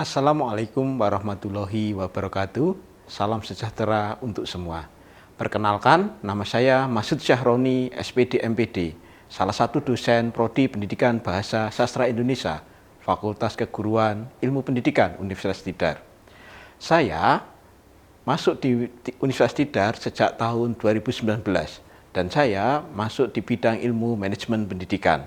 Assalamualaikum warahmatullahi wabarakatuh. Salam sejahtera untuk semua. Perkenalkan, nama saya Masud Syahroni, SPD MPD, salah satu dosen Prodi Pendidikan Bahasa Sastra Indonesia, Fakultas Keguruan Ilmu Pendidikan Universitas Tidar. Saya masuk di Universitas Tidar sejak tahun 2019 dan saya masuk di bidang ilmu manajemen pendidikan.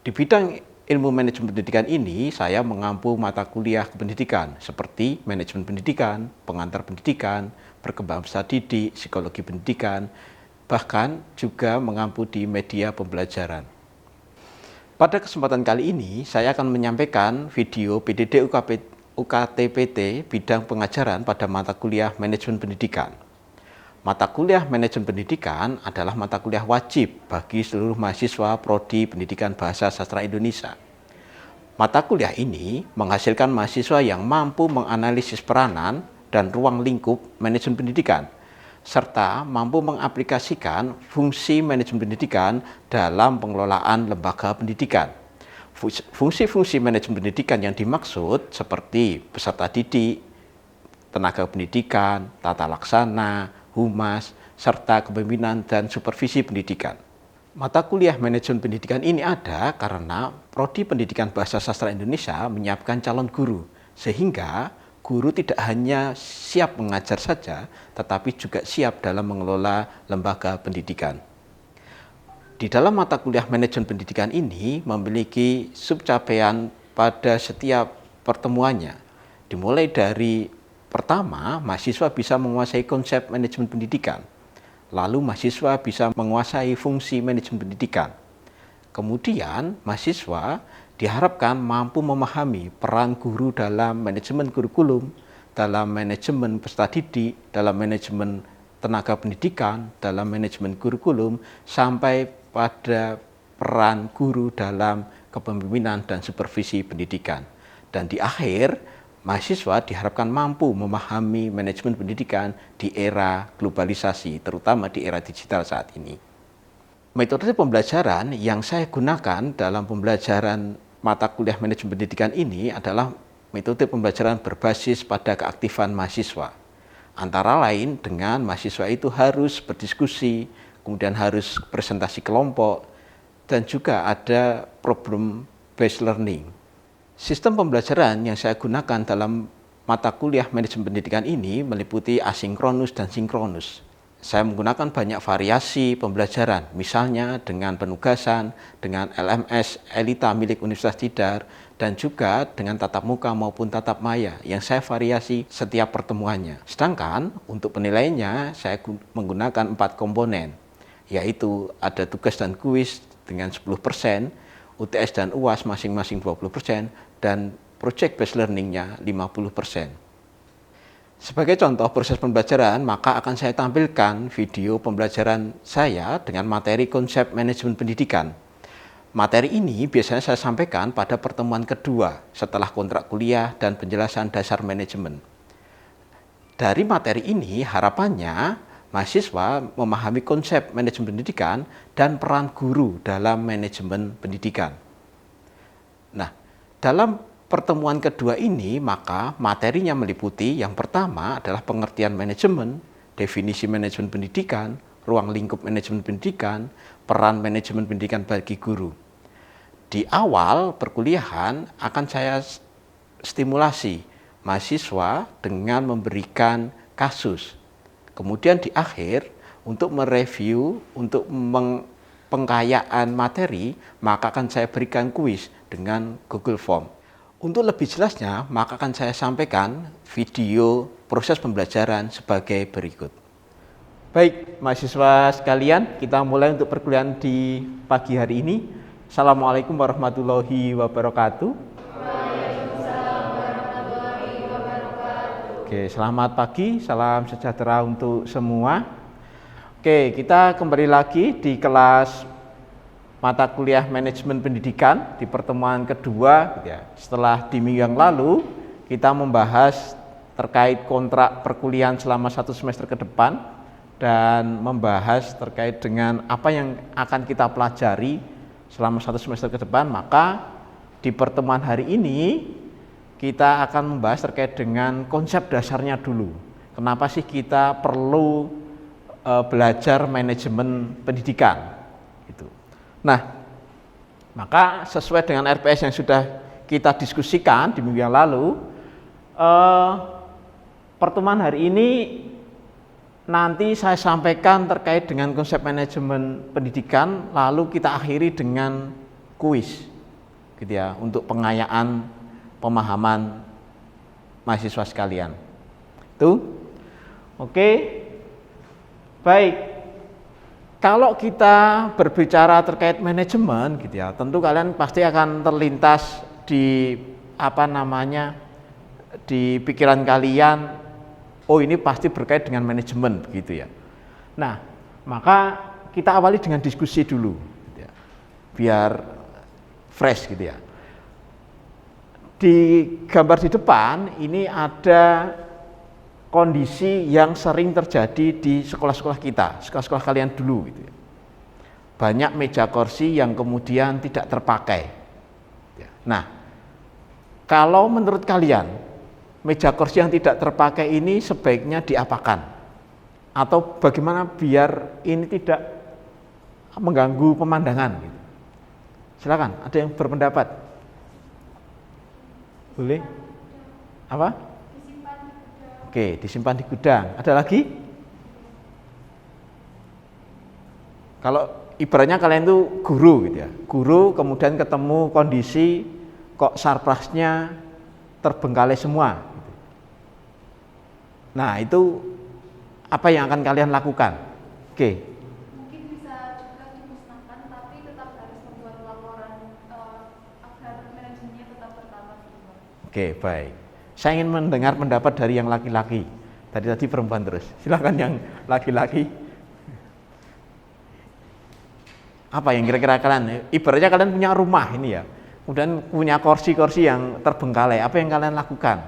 Di bidang ilmu manajemen pendidikan ini, saya mengampu mata kuliah kependidikan seperti manajemen pendidikan, pengantar pendidikan, perkembangan peserta didik, psikologi pendidikan, bahkan juga mengampu di media pembelajaran. Pada kesempatan kali ini, saya akan menyampaikan video PDD UKT-PT bidang pengajaran pada mata kuliah manajemen pendidikan. Mata kuliah manajemen pendidikan adalah mata kuliah wajib bagi seluruh mahasiswa Prodi Pendidikan Bahasa Sastra Indonesia. Mata kuliah ini menghasilkan mahasiswa yang mampu menganalisis peranan dan ruang lingkup manajemen pendidikan, serta mampu mengaplikasikan fungsi manajemen pendidikan dalam pengelolaan lembaga pendidikan. Fungsi-fungsi manajemen pendidikan yang dimaksud seperti peserta didik, tenaga pendidikan, tata laksana, humas, serta kepemimpinan dan supervisi pendidikan. Mata kuliah manajemen pendidikan ini ada karena Prodi Pendidikan Bahasa Sastra Indonesia menyiapkan calon guru, sehingga guru tidak hanya siap mengajar saja, tetapi juga siap dalam mengelola lembaga pendidikan. Di dalam mata kuliah manajemen pendidikan ini memiliki subcapaian pada setiap pertemuannya, dimulai dari pertama, mahasiswa bisa menguasai konsep manajemen pendidikan. Lalu mahasiswa bisa menguasai fungsi manajemen pendidikan. Kemudian mahasiswa diharapkan mampu memahami peran guru dalam manajemen kurikulum, dalam manajemen peserta didik, dalam manajemen tenaga pendidikan, dalam manajemen kurikulum, sampai pada peran guru dalam kepemimpinan dan supervisi pendidikan. Dan di akhir, mahasiswa diharapkan mampu memahami manajemen pendidikan di era globalisasi, terutama di era digital saat ini. Metode pembelajaran yang saya gunakan dalam pembelajaran mata kuliah manajemen pendidikan ini adalah metode pembelajaran berbasis pada keaktifan mahasiswa. Antara lain dengan mahasiswa itu harus berdiskusi, kemudian harus presentasi kelompok, dan juga ada problem based learning. Sistem pembelajaran yang saya gunakan dalam mata kuliah manajemen pendidikan ini meliputi asinkronus dan sinkronus. Saya menggunakan banyak variasi pembelajaran, misalnya dengan penugasan, dengan LMS Elita milik Universitas Tidar, dan juga dengan tatap muka maupun tatap maya yang saya variasi setiap pertemuannya. Sedangkan untuk penilaiannya saya menggunakan 4 komponen, yaitu ada tugas dan kuis dengan 10%, UTS dan UAS masing-masing 20%, dan project based learning-nya 50%. Sebagai contoh proses pembelajaran, maka akan saya tampilkan video pembelajaran saya dengan materi konsep manajemen pendidikan. Materi ini biasanya saya sampaikan pada pertemuan kedua setelah kontrak kuliah dan penjelasan dasar manajemen. Dari materi ini harapannya mahasiswa memahami konsep manajemen pendidikan dan peran guru dalam manajemen pendidikan. Nah, dalam pertemuan kedua ini maka materinya meliputi yang pertama adalah pengertian manajemen, definisi manajemen pendidikan, ruang lingkup manajemen pendidikan, peran manajemen pendidikan bagi guru. Di awal perkuliahan akan saya stimulasi mahasiswa dengan memberikan kasus. Kemudian di akhir untuk mereview, untuk pengkayaan materi, maka akan saya berikan kuis dengan Google Form. Untuk lebih jelasnya, maka akan saya sampaikan video proses pembelajaran sebagai berikut. Baik, mahasiswa sekalian, kita mulai untuk perkuliahan di pagi hari ini. Assalamualaikum warahmatullahi wabarakatuh. Waalaikumsalam warahmatullahi wabarakatuh. Oke, selamat pagi, salam sejahtera untuk semua. Oke, kita kembali lagi di kelas mata kuliah manajemen pendidikan di pertemuan kedua. Setelah di minggu yang lalu kita membahas terkait kontrak perkuliahan selama 1 semester ke depan dan membahas terkait dengan apa yang akan kita pelajari selama 1 semester ke depan. Maka di pertemuan hari ini kita akan membahas terkait dengan konsep dasarnya dulu. Kenapa sih kita perlu belajar manajemen pendidikan? Gitu. Nah, maka sesuai dengan RPS yang sudah kita diskusikan di minggu yang lalu, pertemuan hari ini nanti saya sampaikan terkait dengan konsep manajemen pendidikan, lalu kita akhiri dengan kuis, gitu ya, untuk pengayaan pemahaman mahasiswa sekalian. Itu, oke, baik. Kalau kita berbicara terkait manajemen, gitu ya, tentu kalian pasti akan terlintas di di pikiran kalian, oh ini pasti berkait dengan manajemen, begitu ya. Nah, maka kita awali dengan diskusi dulu, gitu ya, biar fresh, gitu ya. Di gambar di depan ini ada kondisi yang sering terjadi di sekolah-sekolah kita, sekolah-sekolah kalian dulu, gitu ya. Banyak meja kursi yang kemudian tidak terpakai. Nah, kalau menurut kalian meja kursi yang tidak terpakai ini sebaiknya diapakan? Atau bagaimana biar ini tidak mengganggu pemandangan? Gitu. Silakan, ada yang berpendapat? Boleh? Apa? Oke, disimpan di gudang. Ada lagi? Kalau ibaratnya kalian itu guru, gitu ya. Guru kemudian ketemu kondisi kok sarprasnya terbengkalai semua. Gitu. Nah, itu apa yang akan kalian lakukan? Oke. Mungkin bisa juga dimusnahkan, tapi tetap harus membuat laporan agar manajemennya tetap tertata. Oke, baik. Saya ingin mendengar pendapat dari yang laki-laki. Tadi perempuan terus. Silakan yang laki-laki. Apa yang kira-kira kalian? Ibaratnya kalian punya rumah ini ya. Kemudian punya kursi-kursi yang terbengkalai. Apa yang kalian lakukan?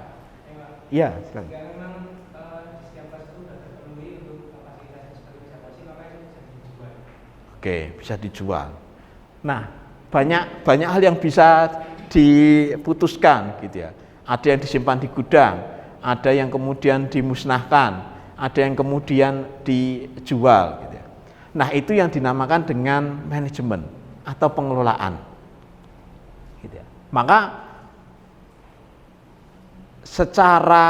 Iya, silakan. Jika memang di setiap kelas itu sudah terpenuhi untuk kapasitas seperti meja kursi, maka itu bisa dijual. Oke, bisa dijual. Nah, banyak hal yang bisa diputuskan, gitu ya. Ada yang disimpan di gudang, ada yang kemudian dimusnahkan, ada yang kemudian dijual, gitu ya. Nah, itu yang dinamakan dengan manajemen atau pengelolaan, gitu ya. Maka secara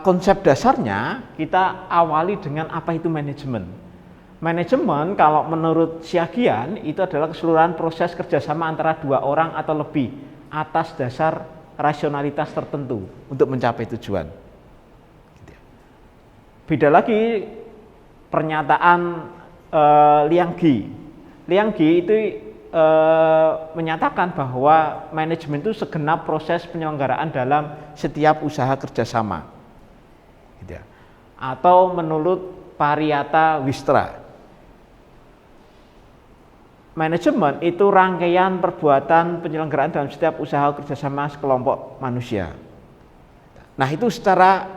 konsep dasarnya kita awali dengan apa itu manajemen. Manajemen kalau menurut Syagian itu adalah keseluruhan proses kerjasama antara dua orang atau lebih atas dasar rasionalitas tertentu untuk mencapai tujuan. Beda lagi pernyataan Liang Gi. Liang Gi itu menyatakan bahwa manajemen itu segenap proses penyelenggaraan dalam setiap usaha kerjasama. Gitu ya. Atau menurut Pariyata Wistra, manajemen itu rangkaian perbuatan penyelenggaraan dalam setiap usaha kerjasama sekelompok manusia. Nah, itu secara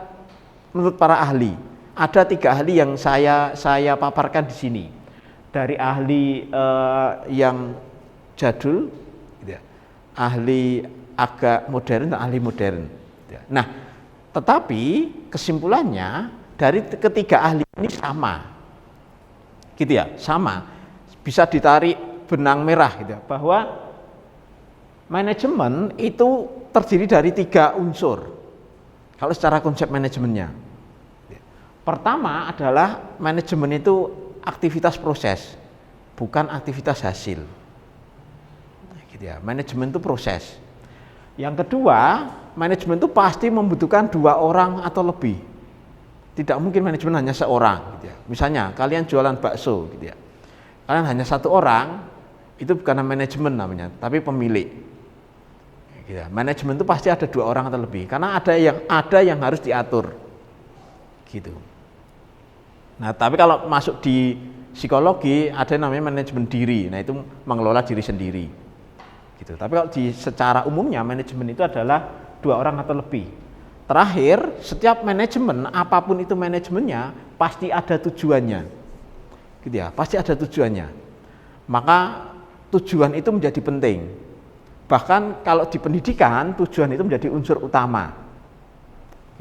menurut para ahli. Ada 3 ahli yang saya paparkan di sini. Dari ahli yang jadul, gitu ya, ahli agak modern dan ahli modern. Gitu ya. Nah, tetapi kesimpulannya dari ketiga ahli ini sama, gitu ya, sama. Bisa ditarik benang merah, gitu, bahwa manajemen itu terdiri dari 3 unsur. Kalau secara konsep manajemennya, pertama adalah manajemen itu aktivitas proses, bukan aktivitas hasil. Gitu ya. Manajemen itu proses. Yang kedua, manajemen itu pasti membutuhkan 2 orang atau lebih. Tidak mungkin manajemen hanya seorang. Gitu ya. Misalnya kalian jualan bakso, gitu ya. Kalian hanya 1 orang, itu bukan manajemen namanya, tapi pemilik. Gitu. Manajemen itu pasti ada 2 orang atau lebih, karena ada yang harus diatur. Gitu. Nah, tapi kalau masuk di psikologi ada yang namanya manajemen diri. Nah, itu mengelola diri sendiri. Gitu. Tapi kalau secara umumnya manajemen itu adalah 2 orang atau lebih. Terakhir, setiap manajemen apapun itu manajemennya pasti ada tujuannya. Gitu ya, pasti ada tujuannya. Maka tujuan itu menjadi penting. Bahkan kalau di pendidikan tujuan itu menjadi unsur utama,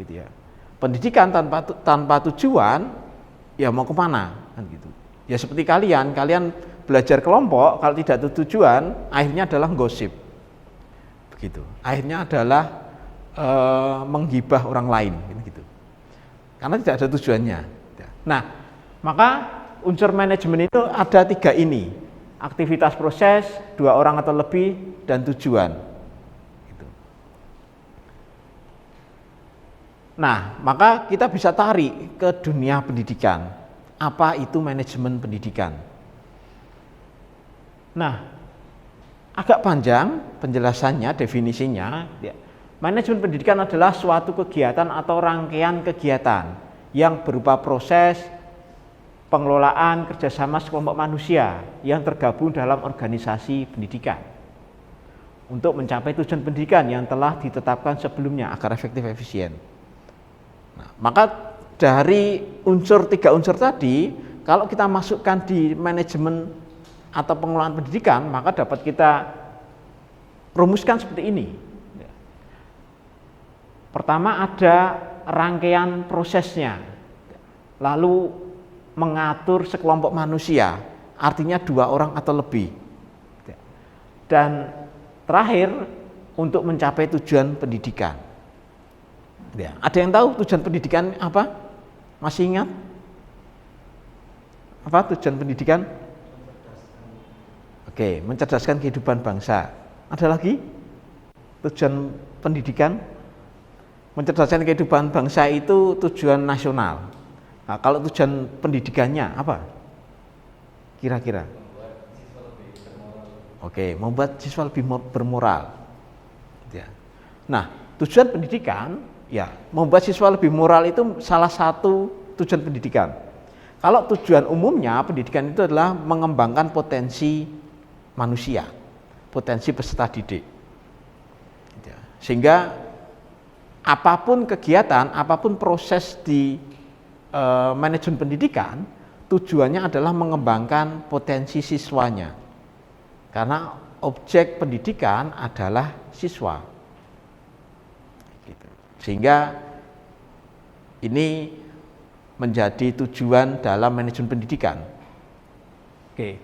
gitu ya. Pendidikan tanpa tujuan, ya mau kemana, kan gitu. Ya seperti kalian belajar kelompok, kalau tidak ada tujuan, akhirnya adalah gosip, begitu. Akhirnya adalah menggibah orang lain, gitu. Karena tidak ada tujuannya. Nah, maka unsur manajemen itu ada 3 ini: aktivitas proses, 2 orang atau lebih, dan tujuan. Gitu. Nah, maka kita bisa tarik ke dunia pendidikan. Apa itu manajemen pendidikan? Nah, agak panjang penjelasannya, definisinya. Manajemen pendidikan adalah suatu kegiatan atau rangkaian kegiatan yang berupa proses pengelolaan kerjasama sekelompok manusia yang tergabung dalam organisasi pendidikan untuk mencapai tujuan pendidikan yang telah ditetapkan sebelumnya agar efektif efisien. Nah, maka dari 3 unsur tadi, kalau kita masukkan di manajemen atau pengelolaan pendidikan, maka dapat kita rumuskan seperti ini. Pertama, ada rangkaian prosesnya, lalu mengatur sekelompok manusia, artinya 2 orang atau lebih, dan terakhir untuk mencapai tujuan pendidikan. Ya, ada yang tahu tujuan pendidikan apa? Masih ingat? Apa tujuan pendidikan? Oke, mencerdaskan kehidupan bangsa. Ada lagi? Tujuan pendidikan? Mencerdaskan kehidupan bangsa itu tujuan nasional. Nah, kalau tujuan pendidikannya apa? Kira-kira? Oke, membuat siswa lebih bermoral. Ya. Nah, tujuan pendidikan, ya, membuat siswa lebih moral itu salah satu tujuan pendidikan. Kalau tujuan umumnya pendidikan itu adalah mengembangkan potensi manusia, potensi peserta didik. Ya. Sehingga apapun kegiatan, apapun proses di manajemen pendidikan, tujuannya adalah mengembangkan potensi siswanya. Karena objek pendidikan adalah siswa. Gitu. Sehingga ini menjadi tujuan dalam manajemen pendidikan. Oke.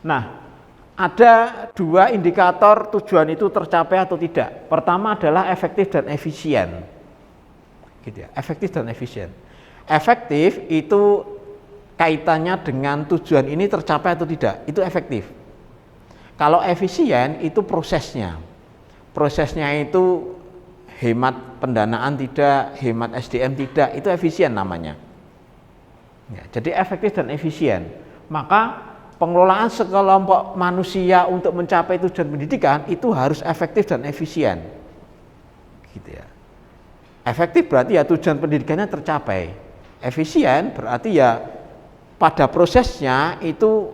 Nah, ada 2 indikator tujuan itu tercapai atau tidak. Pertama adalah efektif dan efisien. Gitu ya, efektif dan efisien. Efektif itu kaitannya dengan tujuan ini tercapai atau tidak, itu efektif. Kalau efisien itu prosesnya. Prosesnya itu hemat pendanaan tidak, hemat SDM tidak, itu efisien namanya. Ya, jadi efektif dan efisien. Maka pengelolaan sekelompok manusia untuk mencapai tujuan pendidikan itu harus efektif dan efisien. Gitu ya. Efektif berarti ya tujuan pendidikannya tercapai. Efisien berarti ya pada prosesnya itu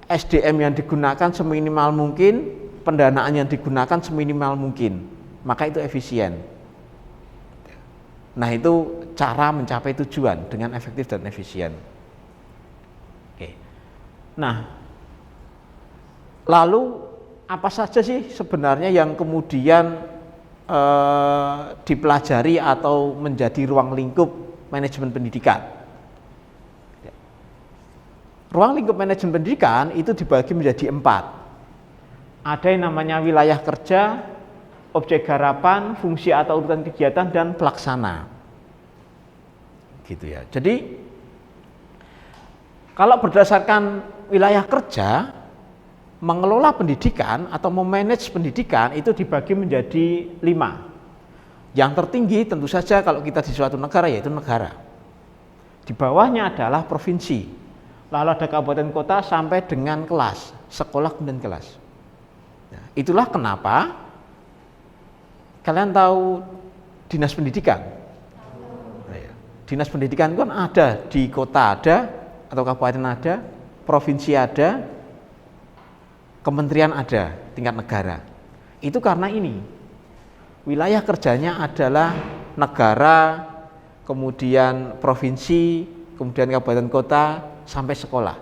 SDM yang digunakan seminimal mungkin, pendanaan yang digunakan seminimal mungkin. Maka itu efisien. Nah, itu cara mencapai tujuan dengan efektif dan efisien. Oke. Nah, lalu apa saja sih sebenarnya yang kemudian dipelajari atau menjadi ruang lingkup manajemen pendidikan? Ruang lingkup manajemen pendidikan itu dibagi menjadi 4. Ada yang namanya wilayah kerja, objek garapan, fungsi atau urutan kegiatan, dan pelaksana. Gitu ya. Jadi kalau berdasarkan wilayah kerja, mengelola pendidikan atau memanage pendidikan itu dibagi menjadi 5. Yang tertinggi tentu saja kalau kita di suatu negara yaitu negara. Di bawahnya adalah provinsi. Lalu ada kabupaten kota sampai dengan kelas, sekolah kemudian kelas. Nah, itulah kenapa kalian tahu dinas pendidikan. Nah, ya. Dinas pendidikan kan ada di kota ada atau kabupaten ada, provinsi ada, kementerian ada, tingkat negara. Itu karena ini. Wilayah kerjanya adalah negara, kemudian provinsi, kemudian kabupaten kota, sampai sekolah.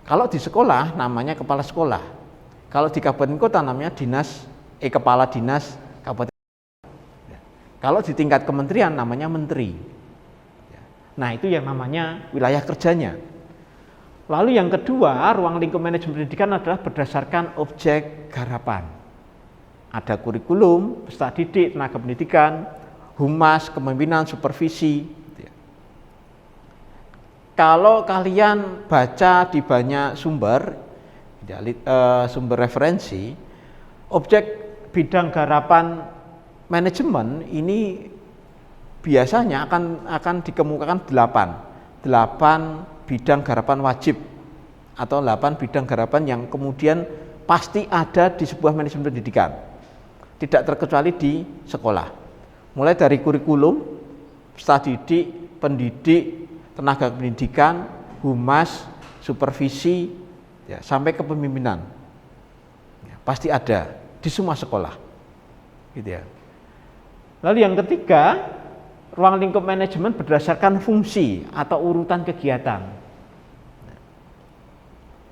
Kalau di sekolah namanya kepala sekolah. Kalau di kabupaten kota namanya dinas kepala dinas kabupaten. Kalau di tingkat kementerian namanya menteri. Nah, itu yang namanya wilayah kerjanya. Lalu yang kedua, ruang lingkup manajemen pendidikan adalah berdasarkan objek garapan. Ada kurikulum, peserta didik, tenaga pendidikan, humas, kepemimpinan, supervisi. Kalau kalian baca di banyak sumber, sumber referensi, objek bidang garapan manajemen ini biasanya akan dikemukakan 8 bidang garapan wajib atau 8 bidang garapan yang kemudian pasti ada di sebuah manajemen pendidikan, tidak terkecuali di sekolah. Mulai dari kurikulum, peserta didik, pendidik, tenaga pendidikan, humas, supervisi, ya, sampai kepemimpinan, ya, pasti ada di semua sekolah, gitu ya. Lalu yang ketiga, ruang lingkup manajemen berdasarkan fungsi atau urutan kegiatan.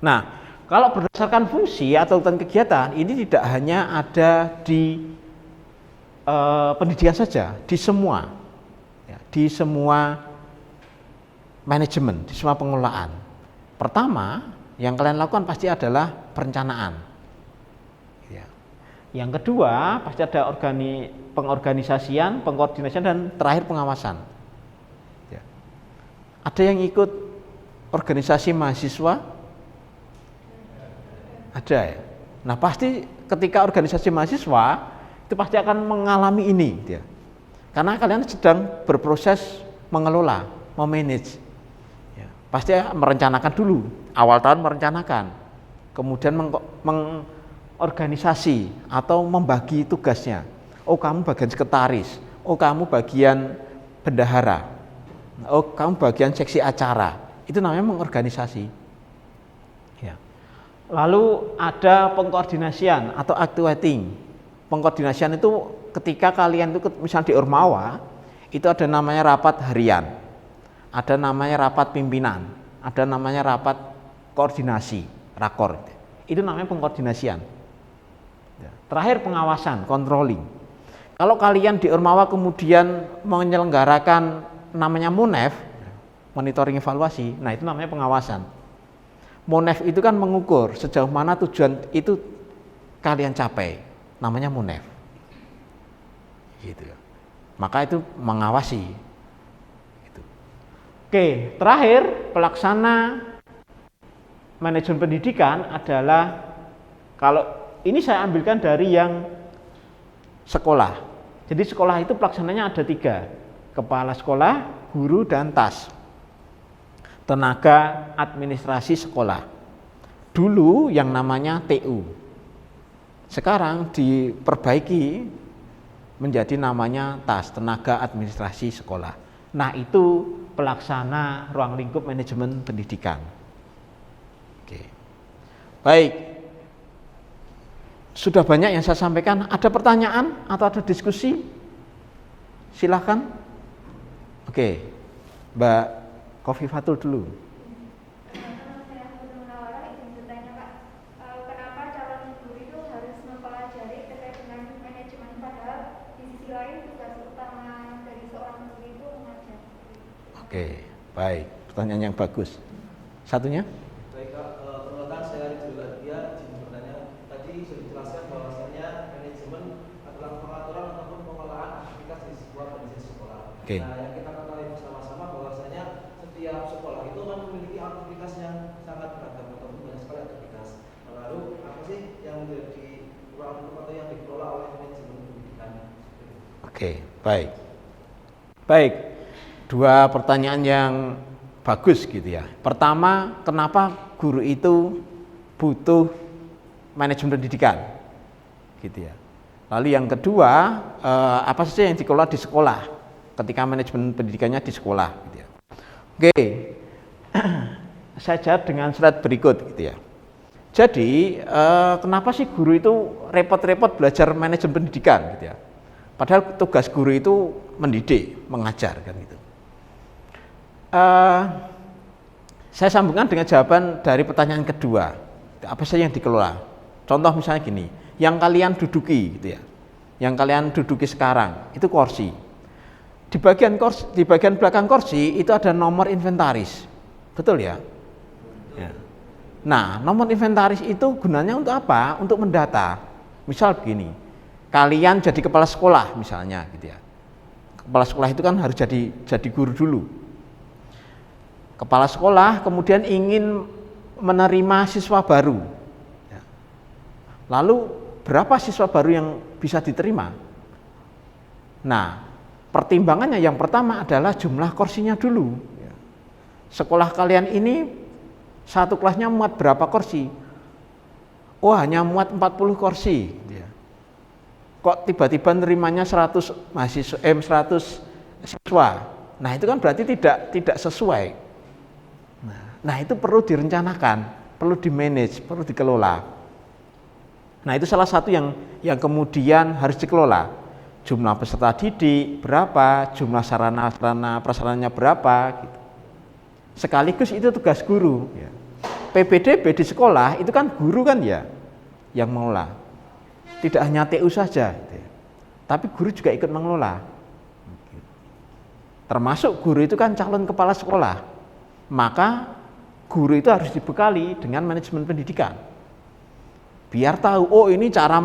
Nah, kalau berdasarkan fungsi atau urutan kegiatan, ini tidak hanya ada di pendidikan saja, di semua, ya, di semua manajemen, di semua pengelolaan. Pertama, yang kalian lakukan pasti adalah perencanaan. Ya. Yang kedua, pasti ada pengorganisasian, pengkoordinasian, dan terakhir pengawasan. Ya. Ada yang ikut organisasi mahasiswa? Ada ya. Nah, pasti ketika organisasi mahasiswa itu pasti akan mengalami ini, ya. Karena kalian sedang berproses mengelola, memanage. Ya. Pasti merencanakan dulu, awal tahun merencanakan, kemudian mengorganisasi atau membagi tugasnya. Oh, kamu bagian sekretaris, oh kamu bagian bendahara, oh kamu bagian seksi acara. Itu namanya mengorganisasi. Ya. Lalu ada pengkoordinasian atau actuating. Pengkoordinasian itu ketika kalian itu misalnya di Ormawa, itu ada namanya rapat harian, ada namanya rapat pimpinan, ada namanya rapat koordinasi, rakor. Itu namanya pengkoordinasian. Ya. Terakhir pengawasan, controlling. Kalau kalian di Ormawa kemudian menyelenggarakan namanya MONEF, monitoring evaluasi, nah itu namanya pengawasan. MONEF itu kan mengukur sejauh mana tujuan itu kalian capai, namanya MONEF. Gitu. Maka itu mengawasi. Gitu. Oke, terakhir pelaksana manajemen pendidikan adalah, kalau ini saya ambilkan dari yang sekolah. Jadi sekolah itu pelaksananya ada 3, kepala sekolah, guru, dan TAS, tenaga administrasi sekolah. Dulu yang namanya TU, sekarang diperbaiki menjadi namanya TAS, tenaga administrasi sekolah. Nah, itu pelaksana ruang lingkup manajemen pendidikan. Oke. Baik. Sudah banyak yang saya sampaikan. Ada pertanyaan atau ada diskusi? Silakan. Oke, Mbak Kofifatul dulu. Kenapa calon guru itu harus mempelajari terkait dengan manajemen, padahal di sisi lain tugas utama dari seorang guru itu mengajar? Oke, baik. Pertanyaan yang bagus. Satunya? Baik Kak, perkenalkan saya juga dia izin bertanya. Tadi sudah dijelaskan bahwasanya manajemen adalah pengaturan ataupun pengelolaan aktivitas di sebuah pendidikan sekolah. Oke. Nah, yang kita ketahui bersama-sama bahwasanya setiap sekolah itu kan memiliki aktivitas yang sangat beragam ataupun banyak sekali aktivitas. Nah, lalu apa sih yang menjadi ruang lingkup atau yang dikelola oleh manajemen pendidikan? Oke, baik. Baik. 2 pertanyaan yang bagus gitu ya. Pertama, kenapa guru itu butuh manajemen pendidikan? Gitu ya. Lalu yang kedua, apa saja yang dikelola di sekolah ketika manajemen pendidikannya di sekolah gitu ya. Oke. Saya jawab dengan slide berikut gitu ya. Jadi, kenapa sih guru itu repot-repot belajar manajemen pendidikan gitu ya? Padahal tugas guru itu mendidik, mengajar kan gitu. Saya sambungkan dengan jawaban dari pertanyaan kedua. Apa saja yang dikelola? Contoh misalnya gini, yang kalian duduki gitu ya. Yang kalian duduki sekarang itu kursi. Di bagian belakang kursi itu ada nomor inventaris. Betul ya? Ya. Nah, nomor inventaris itu gunanya untuk apa? Untuk mendata. Misal begini, kalian jadi kepala sekolah misalnya gitu ya. Kepala sekolah itu kan harus jadi guru dulu. Kepala sekolah kemudian ingin menerima siswa baru. Ya. Lalu berapa siswa baru yang bisa diterima? Nah, pertimbangannya yang pertama adalah jumlah kursinya dulu. Ya. Sekolah kalian ini satu kelasnya muat berapa kursi? Oh, hanya muat 40 kursi. Ya. Kok tiba-tiba nerimanya 100 mahasiswa, 100 siswa? Nah, itu kan berarti tidak sesuai. Nah, itu perlu direncanakan, perlu di-manage, perlu dikelola. Nah, itu salah satu yang kemudian harus dikelola. Jumlah peserta didik berapa, jumlah sarana prasarananya berapa gitu. Sekaligus itu tugas guru ya. PPDB di sekolah itu kan guru kan ya yang mengelola. Tidak hanya TU saja gitu ya. Tapi guru juga ikut mengelola. Termasuk guru itu kan calon kepala sekolah. Maka guru itu harus dibekali dengan manajemen pendidikan. Biar tahu, oh ini cara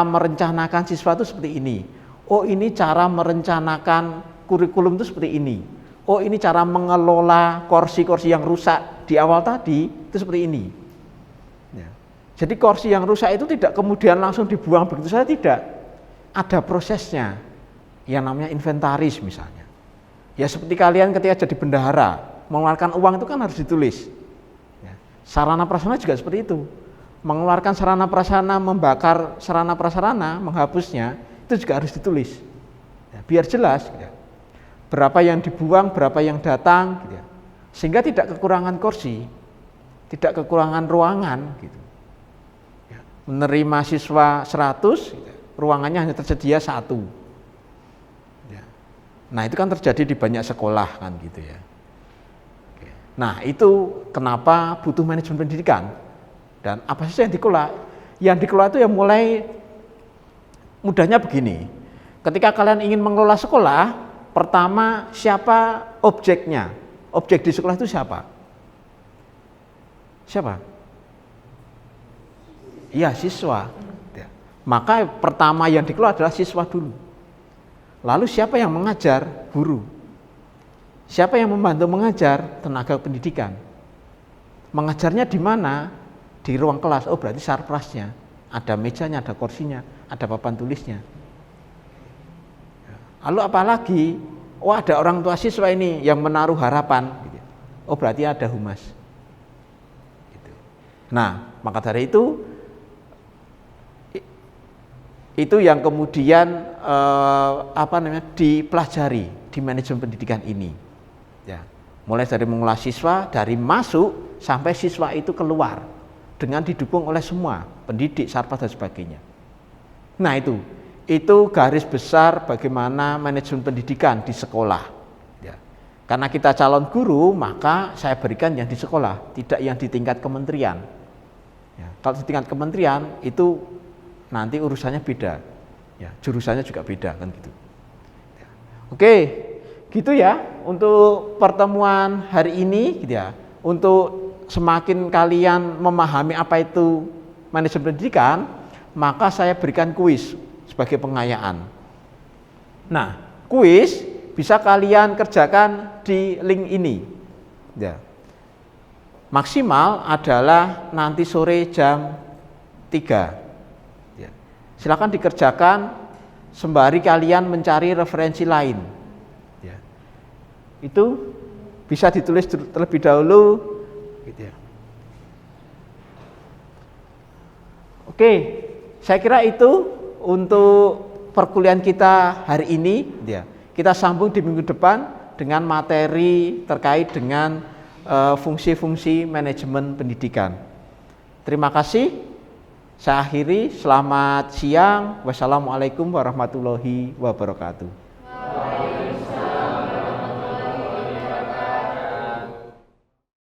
merencanakan siswa itu seperti ini. Oh ini cara merencanakan kurikulum itu seperti ini. Oh ini cara mengelola kursi-kursi yang rusak di awal tadi itu seperti ini. Ya. Jadi kursi yang rusak itu tidak kemudian langsung dibuang begitu saja, tidak. Ada prosesnya yang namanya inventaris misalnya. Ya seperti kalian ketika jadi bendahara, mengeluarkan uang itu kan harus ditulis. Ya. Sarana prasarana juga seperti itu. Mengeluarkan sarana prasarana, membakar sarana prasarana, menghapusnya, itu juga harus ditulis. Ya, biar jelas. Ya. Berapa yang dibuang, berapa yang datang. Gitu ya. Sehingga tidak kekurangan kursi, tidak kekurangan ruangan. Gitu. Ya. Menerima siswa 100, gitu, ruangannya hanya tersedia 1. Ya. Nah itu kan terjadi di banyak sekolah kan gitu ya. Nah itu kenapa butuh manajemen pendidikan dan apa saja yang dikelola. Yang dikelola itu yang mulai mudahnya begini. Ketika kalian ingin mengelola sekolah, pertama siapa objeknya? Objek di sekolah itu siapa? Siapa? Iya siswa. Maka pertama yang dikelola adalah siswa dulu. Lalu siapa yang mengajar? Guru. Siapa yang membantu mengajar? Tenaga pendidikan. Mengajarnya di mana? Di ruang kelas. Oh berarti sarprasnya. Ada mejanya, ada kursinya, ada papan tulisnya. Lalu apalagi? Oh ada orang tua siswa ini yang menaruh harapan. Oh berarti ada humas. Nah maka dari itu yang kemudian dipelajari di manajemen pendidikan ini. Ya, mulai dari mengelola siswa, dari masuk sampai siswa itu keluar dengan didukung oleh semua pendidik, sarpas dan sebagainya. Nah itu garis besar bagaimana manajemen pendidikan di sekolah. Ya. Karena kita calon guru, maka saya berikan yang di sekolah, tidak yang di tingkat kementerian. Ya, kalau di tingkat kementerian itu nanti urusannya beda, ya, jurusannya juga beda kan gitu. Ya. Oke. Gitu ya untuk pertemuan hari ini gitu ya. Untuk semakin kalian memahami apa itu manajemen pendidikan, maka saya berikan kuis sebagai pengayaan. Nah, kuis bisa kalian kerjakan di link ini. Ya. Maksimal adalah nanti sore jam 3. Ya. Silakan dikerjakan sembari kalian mencari referensi lain. Itu bisa ditulis terlebih dahulu gitu ya. Oke, saya kira itu untuk perkuliahan kita hari ini gitu ya. Kita sambung di minggu depan dengan materi terkait dengan fungsi-fungsi manajemen pendidikan. Terima kasih. Saya akhiri, selamat siang. Wassalamualaikum warahmatullahi wabarakatuh.